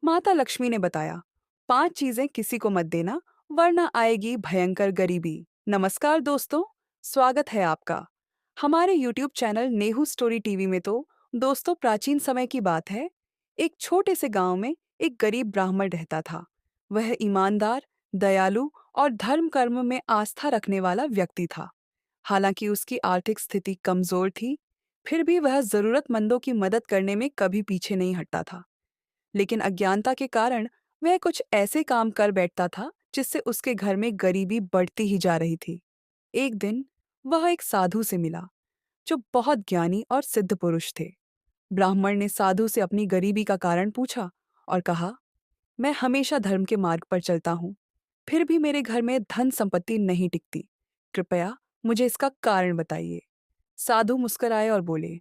माता लक्ष्मी ने बताया, 5 चीजें किसी को मत देना, वरना आएगी भयंकर गरीबी। नमस्कार दोस्तों, स्वागत है आपका हमारे YouTube channel Nehu story TV में। तो दोस्तों, प्राचीन समय की बात है। एक छोटे से गांव में एक गरीब ब्राह्मण रहता था। वह ईमानदार, दयालु और धर्म कर्म में आस्था रखने वाला व्यक्ति था। हालांकि उसकी आर्थिक स्थिति कमजोर थी, फिर भी वह जरूरतमंदों की मदद करने में कभी पीछे नहीं हटता था। लेकिन अज्ञानता के कारण वह कुछ ऐसे काम कर बैठता था जिससे उसके घर में गरीबी बढ़ती ही जा रही थी। एक दिन वह एक साधु से मिला, जो बहुत ज्ञानी और सिद्ध पुरुष थे। ब्राह्मण ने साधु से अपनी गरीबी का कारण पूछा और कहा, मैं हमेशा धर्म के मार्ग पर चलता हूँ, फिर भी मेरे घर में धन संपत्ति नहीं टिकती। कृपया मुझे इसका कारण बताइए। साधु मुस्कुराए और बोले,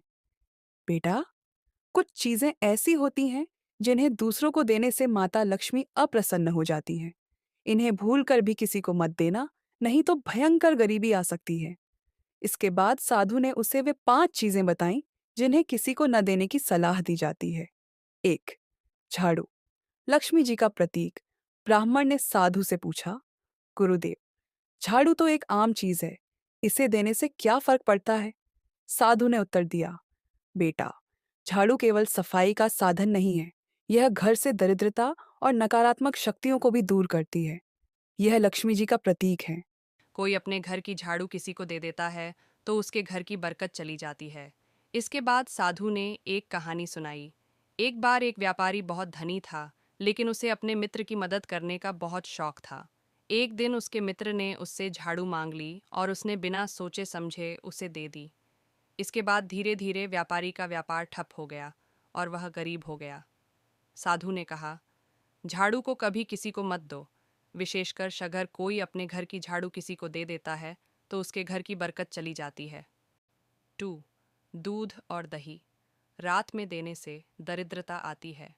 बेटा, कुछ चीजें ऐसी होती हैं जिन्हें दूसरों को देने से माता लक्ष्मी अप्रसन्न हो जाती हैं। इन्हें भूल कर भी किसी को मत देना, नहीं तो भयंकर गरीबी आ सकती है। इसके बाद साधु ने उसे वे 5 चीजें बताईं जिन्हें किसी को न देने की सलाह दी जाती है। 1. झाड़ू, लक्ष्मी जी का प्रतीक। ब्राह्मण ने साधु से पूछा, गुरुदेव, झाड़ू तो एक आम चीज है, इसे देने से क्या फर्क पड़ता है? साधु ने उत्तर दिया, बेटा, झाड़ू केवल सफाई का साधन नहीं है, यह घर से दरिद्रता और नकारात्मक शक्तियों को भी दूर करती है। यह लक्ष्मी जी का प्रतीक है। कोई अपने घर की झाड़ू किसी को दे देता है तो उसके घर की बरकत चली जाती है। इसके बाद साधु ने एक कहानी सुनाई। एक बार एक व्यापारी बहुत धनी था, लेकिन उसे अपने मित्र की मदद करने का बहुत शौक था। एक दिन उसके मित्र ने उससे झाड़ू मांग ली और उसने बिना सोचे समझे उसे दे दी। इसके बाद धीरे धीरे व्यापारी का व्यापार ठप हो गया और वह गरीब हो गया। साधु ने कहा, झाड़ू को कभी किसी को मत दो, विशेषकर अगर कोई अपने घर की झाड़ू किसी को दे देता है तो उसके घर की बरकत चली जाती है। 2. दूध और दही, रात में देने से दरिद्रता आती है।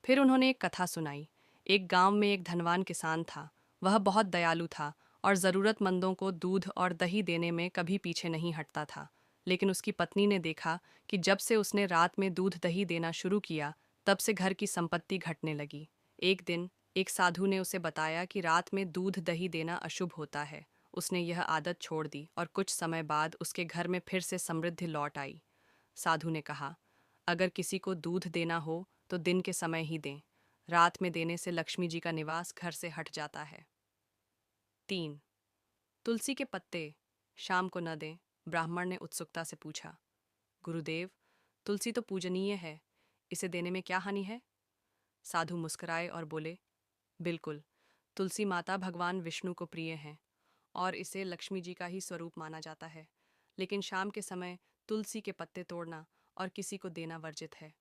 फिर उन्होंने एक कथा सुनाई। एक गांव में एक धनवान किसान था। वह बहुत दयालु था और ज़रूरतमंदों को दूध और दही देने में कभी पीछे नहीं हटता था। लेकिन उसकी पत्नी ने देखा कि जब से उसने रात में दूध दही देना शुरू किया, तब से घर की संपत्ति घटने लगी। एक दिन एक साधु ने उसे बताया कि रात में दूध दही देना अशुभ होता है। उसने यह आदत छोड़ दी और कुछ समय बाद उसके घर में फिर से समृद्धि लौट आई। साधु ने कहा, अगर किसी को दूध देना हो तो दिन के समय ही दें। रात में देने से लक्ष्मी जी का निवास घर से हट जाता है। 3. तुलसी के पत्ते शाम को न दें। ब्राह्मण ने उत्सुकता से पूछा, गुरुदेव, तुलसी तो पूजनीय है, इसे देने में क्या हानि है? साधु मुस्कुराए और बोले, बिल्कुल, तुलसी माता भगवान विष्णु को प्रिय हैं और इसे लक्ष्मी जी का ही स्वरूप माना जाता है। लेकिन शाम के समय तुलसी के पत्ते तोड़ना और किसी को देना वर्जित है।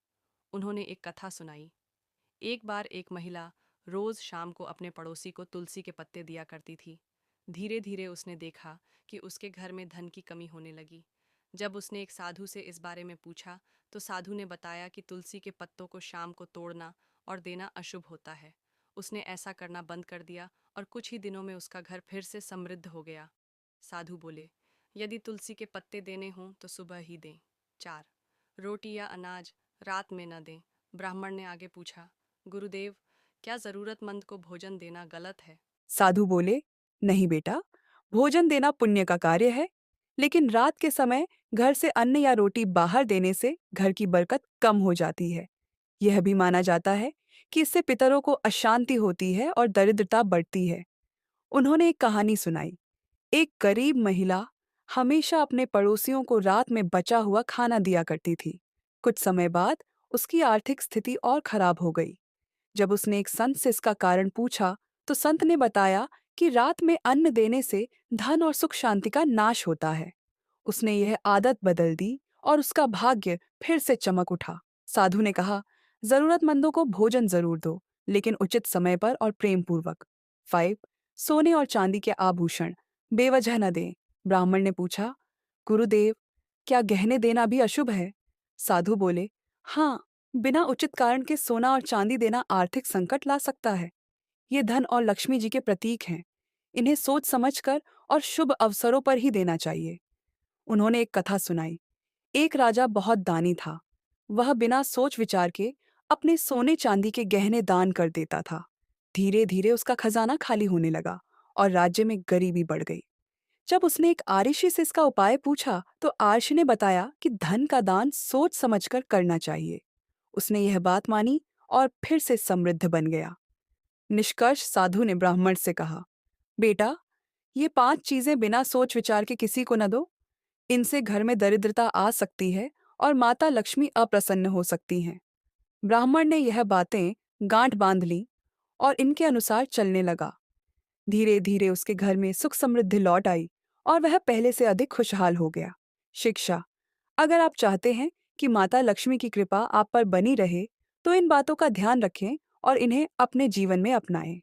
उन्होंने एक कथा सुनाई। एक बार एक महिला रोज शाम को अपने पड़ोसी को तुलसी के पत्ते दिया करती थी। धीरे धीरे उसने देखा कि उसके घर में धन की कमी होने लगी। जब उसने एक साधु से इस बारे में पूछा, तो साधु ने बताया कि तुलसी के पत्तों को शाम को तोड़ना और देना अशुभ होता है। उसने ऐसा करना बंद कर दिया और कुछ ही दिनों में उसका घर फिर से समृद्ध हो गया। साधु बोले, यदि तुलसी के पत्ते देने हों तो सुबह ही दें। 4. रोटी या अनाज रात में न दें। ब्राह्मण ने आगे पूछा, गुरुदेव, क्या जरूरतमंद को भोजन देना गलत है? साधु बोले, नहीं बेटा, भोजन देना पुण्य का कार्य है, लेकिन रात के समय घर से अन्न या रोटी बाहर देने से घर की बरकत कम हो जाती है। यह भी माना जाता है कि इससे पितरों को अशांति होती है और दरिद्रता बढ़ती है। उन्होंने एक कहानी सुनाई। एक गरीब महिला हमेशा अपने पड़ोसियों को रात में बचा हुआ खाना दिया करती थी। कुछ समय बाद उसकी आर्थिक स्थिति और खराब हो गई। जब उसने एक संत से इसका कारण पूछा, तो संत ने बताया कि रात में अन्न देने से धन और सुख शांति का नाश होता है। उसने यह आदत बदल दी और उसका भाग्य फिर से चमक उठा। साधु ने कहा, जरूरतमंदों को भोजन जरूर दो, लेकिन उचित समय पर और प्रेम पूर्वक। 5. सोने और चांदी के आभूषण बेवजह न दें। ब्राह्मण ने पूछा, गुरुदेव, क्या गहने देना भी अशुभ है? साधु बोले, हाँ, बिना उचित कारण के सोना और चांदी देना आर्थिक संकट ला सकता है। ये धन और लक्ष्मी जी के प्रतीक हैं। इन्हें सोच समझकर और शुभ अवसरों पर ही देना चाहिए। उन्होंने एक कथा सुनाई। एक राजा बहुत दानी था। वह बिना सोच विचार के अपने सोने चांदी के गहने दान कर देता था। धीरे धीरे उसका खजाना खाली होने लगा और राज्य में गरीबी बढ़ गई। जब उसने एक आरिशी से इसका उपाय पूछा तो आर्षि ने बताया कि धन का दान सोच समझकर करना चाहिए। उसने यह बात मानी और फिर से समृद्ध बन गया। निष्कर्ष, साधु ने ब्राह्मण से कहा, बेटा, ये 5 चीजें बिना सोच विचार के किसी को न दो। इनसे घर में दरिद्रता आ सकती है और माता लक्ष्मी अप्रसन्न हो सकती हैं। ब्राह्मण ने यह बातें गांठ बांध ली और इनके अनुसार चलने लगा। धीरे धीरे उसके घर में सुख समृद्धि लौट आई और वह पहले से अधिक खुशहाल हो गया। शिक्षा: अगर आप चाहते हैं कि माता लक्ष्मी की कृपा आप पर बनी रहे, तो इन बातों का ध्यान रखें और इन्हें अपने जीवन में अपनाएं।